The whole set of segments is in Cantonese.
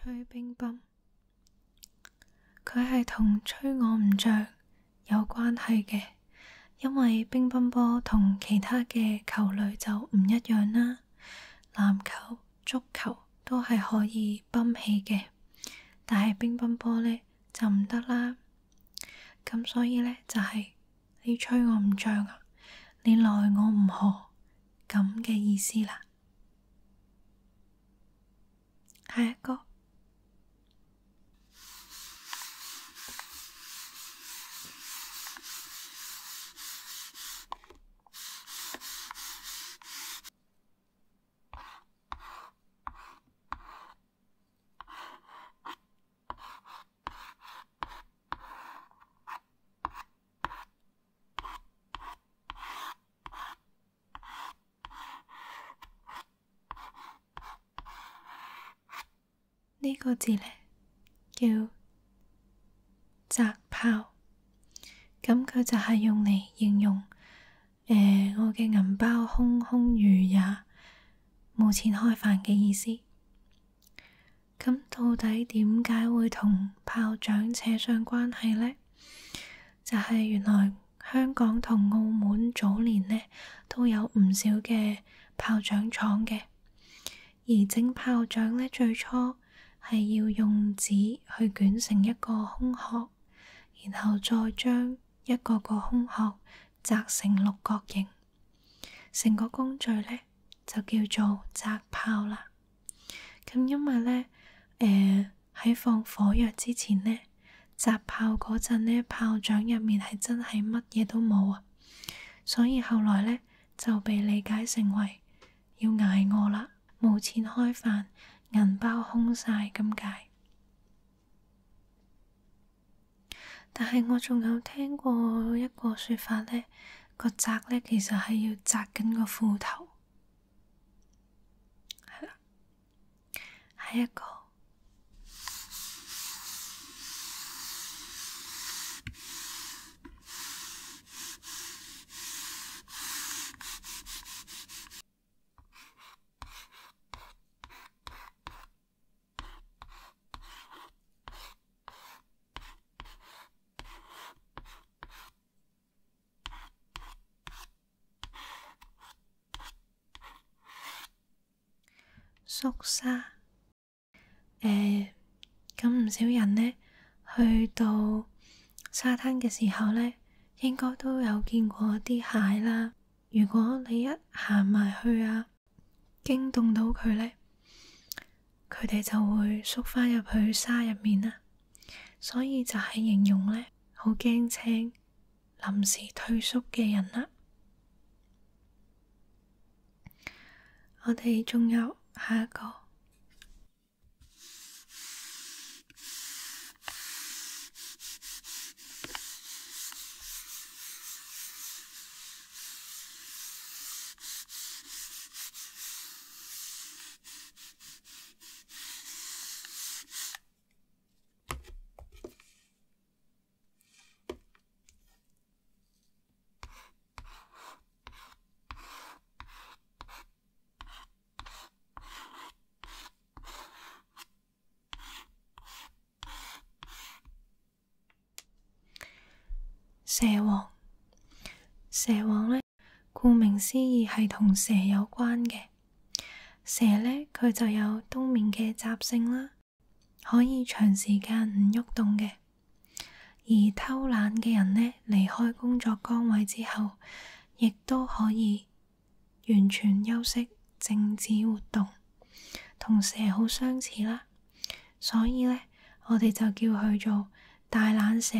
吹乒乓，佢係同吹我唔脹有關係嘅，因為乒乓波同其他嘅球類就唔一樣啦。籃球、足球都係可以泵起嘅，但係乒乓波呢就唔得啦。咁所以呢，就係你吹我唔脹啊，你奈我唔何咁嘅意思啦。下一個。呢個字呢，叫擲炮，咁佢就係用嚟形容我嘅銀包空空如也，冇錢開飯嘅意思。咁到底點解會同炮仗扯上關係呢？就係原來香港同澳門早年呢都有唔少嘅炮仗廠嘅，而整炮仗呢，最初係要用紙去捲成一個空殼，然後再將一個個空殼擲成六角形，成個工序呢就叫做擲炮啦。咁因為呢，喺放火藥之前呢，擲炮嗰陣呢，炮仗入面係真係乜嘢都冇啊，所以後來呢就被理解成為要捱餓啦，冇錢開飯，銀包空晒咁解。但係我仲有聽過一個說法呢，個擲呢其實係要擲緊個褲頭。係啦，下一個。縮沙，咁唔少人呢去到沙灘嘅時候呢，應該都有見過啲蟹啦。如果你一行埋去啊，驚動到佢呢，佢哋就會縮返入去沙入面啦。所以就係形容呢，好驚青、臨時退縮嘅人啦。我哋仲有下一個。蛇王，蛇王呢，顧名思義係同蛇有關嘅。蛇呢，佢就有冬眠嘅習性啦，可以長時間唔喐動嘅。而偷懶嘅人呢，離開工作崗位之後，亦都可以完全休息、靜止活動，同蛇好相似啦。所以呢，我哋就叫佢做大懶蛇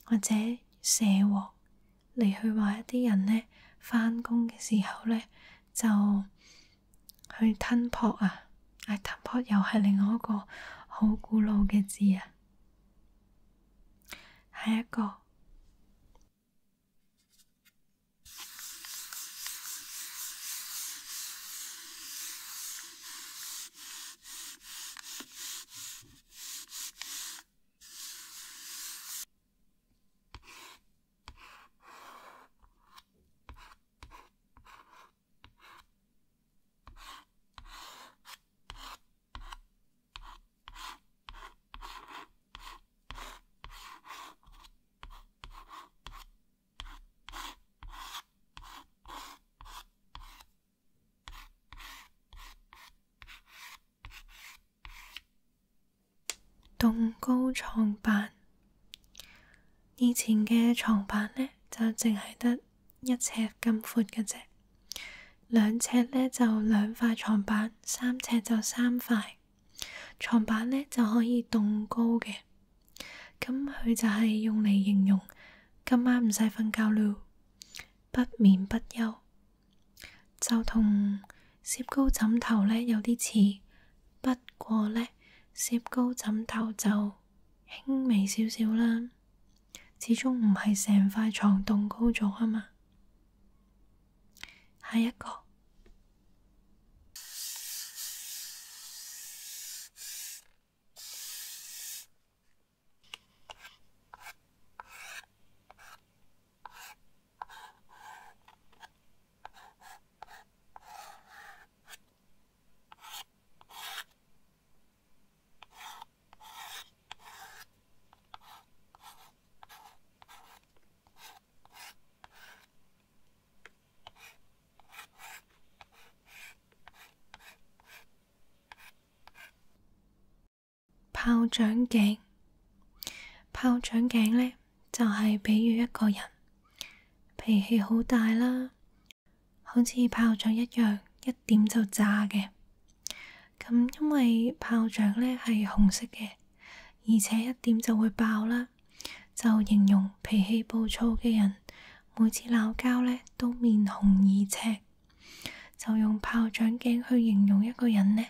或者蛇王，嚟去話一啲人呢，返工嘅時候呢，就去吞撲啊！吞撲又係另外一個好古老嘅字啊！下一個。高床板。以前嘅床板呢，就淨係得1尺咁闊嘅啫，2尺呢就2塊床板，3尺就3塊。床板呢就可以棟高嘅，咁佢就係用嚟形容今晚唔使瞓覺咯，不眠不休，就同攝高枕頭呢有啲似，不過呢，攝高枕頭就輕微少少啦，始終唔係成塊床棟高咗啊嘛。下一個炮仗頸。炮仗頸呢，就係比喻一個人脾氣好大啦，好似炮仗一樣，一點就炸嘅。咁因為炮仗呢係紅色嘅，而且一點就會爆啦，就形容脾氣暴躁嘅人，每次鬧交呢都面紅耳赤，就用炮仗頸去形容一個人呢，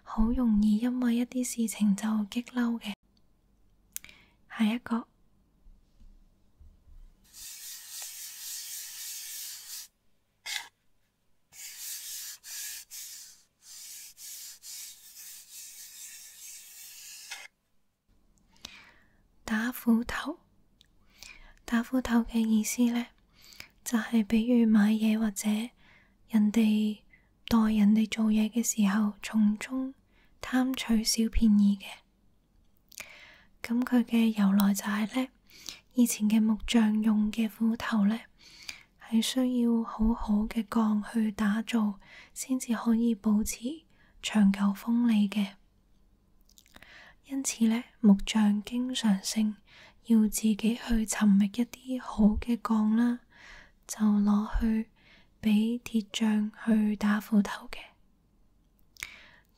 好容易因為一啲事情就激嬲嘅。下一個打斧頭。打斧頭嘅意思呢，就係比喻買嘢或者人哋代人哋做嘢嘅時候，從中貪取小便宜嘅。咁佢嘅由來就係呢，以前嘅木匠用嘅斧頭呢，係需要好好嘅鋼去打造，先至可以保持長久鋒利嘅。因此呢，木匠經常性要自己去尋覓一啲好嘅鋼啦，就攞去畀鐵匠去打斧頭嘅。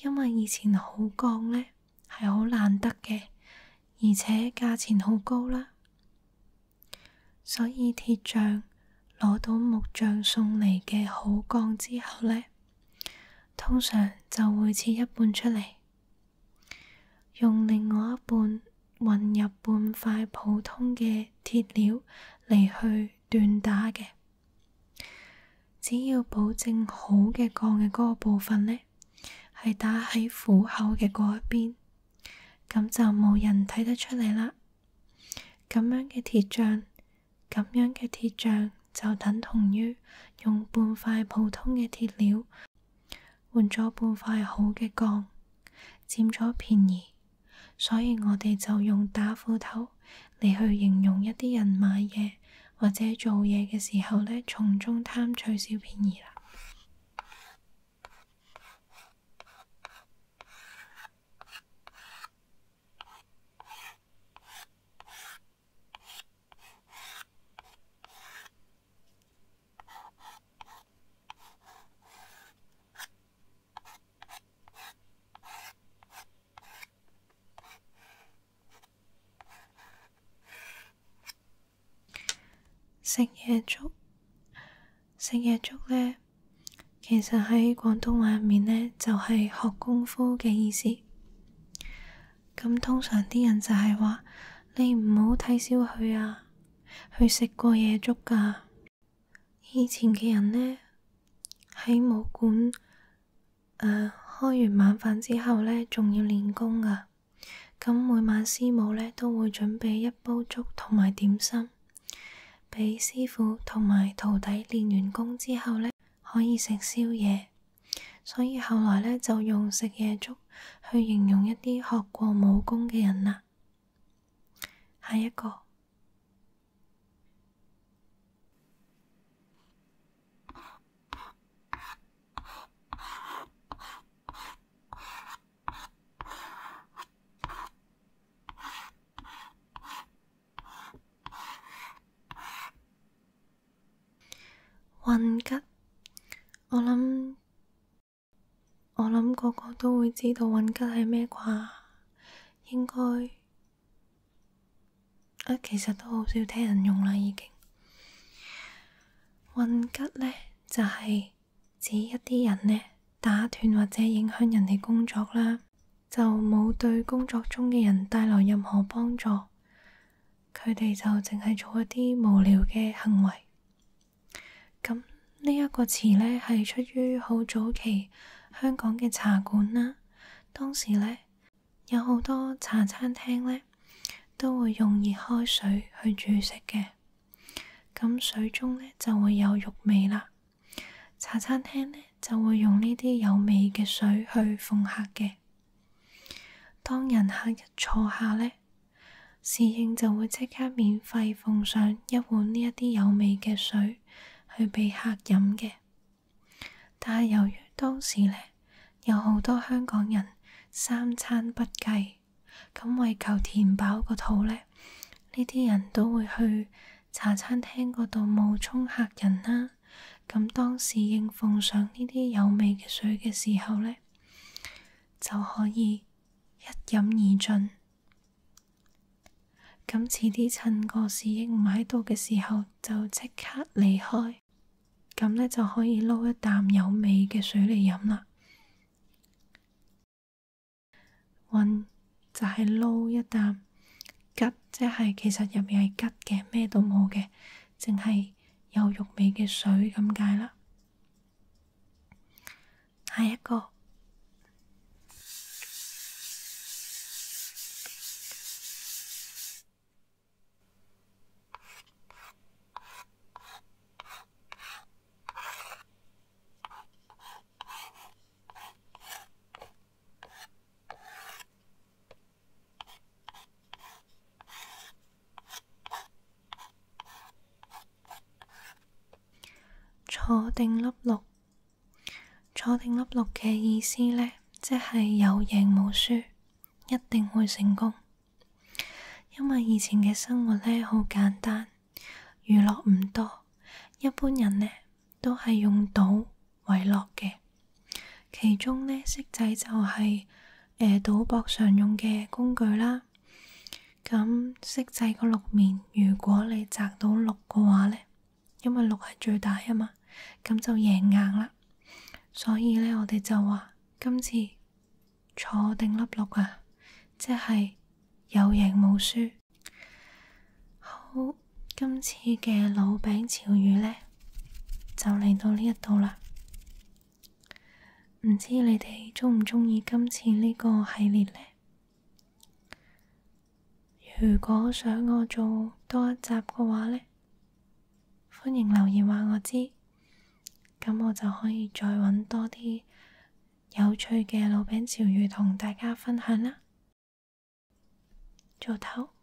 因為以前好鋼呢係好難得嘅，而且價錢好高啦，所以鐵匠攞到木匠送嚟嘅好鋼之後呢，通常就會切一半出嚟，用另外一半混入半塊普通嘅鐵料嚟去鍛打嘅。只要保證好嘅鋼嘅嗰個部分呢，係打喺斧口嘅嗰一邊，咁就冇人睇得出嚟啦。咁樣嘅鐵匠就等同於用半塊普通嘅鐵料換咗半塊好嘅鋼，佔咗便宜。所以我哋就用打斧頭嚟去形容一啲人買嘢或者做嘢嘅時候呢，從中貪取小便宜啦。食夜粥，食夜粥呢，其實喺廣東話入面呢，就係學功夫嘅意思。咁通常啲人就係話，你唔好睇小佢啊，去食過夜粥噶。以前嘅人呢，喺武館開完晚飯之後呢，仲要練功噶。咁每晚師母呢，都會準備一煲粥同埋點心，畀師傅同埋徒弟練完功之後呢，可以食宵夜。所以後來呢，就用食夜粥去形容一啲學過武功嘅人啦。下一個混吉，我諗個個都會知道混吉係咩啩，應該其實都好少聽人用啦，已經。混吉呢，就係指一啲人呢打斷或者影響人哋工作啦，就冇對工作中嘅人帶來任何幫助，佢哋就淨係做一啲無聊嘅行為。咁呢一個詞呢，係出於好早期香港嘅茶館啦。當時呢，有好多茶餐廳呢都會用熱開水去煮食嘅，咁水中呢就會有肉味啦。茶餐廳呢就會用呢啲有味嘅水去奉客嘅。當人客一坐下呢，侍應就會即刻免費奉上一碗呢一啲有味嘅水去畀客飲嘅。但係由於當時呢，有好多香港人三餐不繼，咁為求填飽個肚呢，呢啲人都會去茶餐廳嗰度冒充客人啦。咁當侍應奉上呢啲有味嘅水嘅時候呢，就可以一飲而盡。咁遲啲趁個侍應唔喺度嘅時候，就即刻離開。咁呢就可以撈一啖有味嘅水嚟飲啦。混就係撈一啖，吉即係其實入面係吉嘅，咩都冇嘅，淨係有肉味嘅水咁解啦。下一個坐定粒六。坐定粒六嘅意思呢，即係有贏冇輸，一定會成功。因為以前嘅生活呢，好簡單，娛樂唔多，一般人呢都係用賭為樂嘅。其中呢，骰仔就係賭博常用嘅工具啦。咁骰仔個六面，如果你擲到六嘅話呢，因為六係最大啊嘛，咁就贏硬啦。所以呢，我哋就話今次坐定粒六啊，即係有贏冇輸。好，今次嘅老餅潮語呢，就嚟到呢一度啦。唔知你哋鍾唔鍾意今次呢個系列呢？如果想我做多一集嘅話呢，歡迎留言話我知，咁我就可以再搵多啲有趣嘅老餅潮語同大家分享啦。早唞。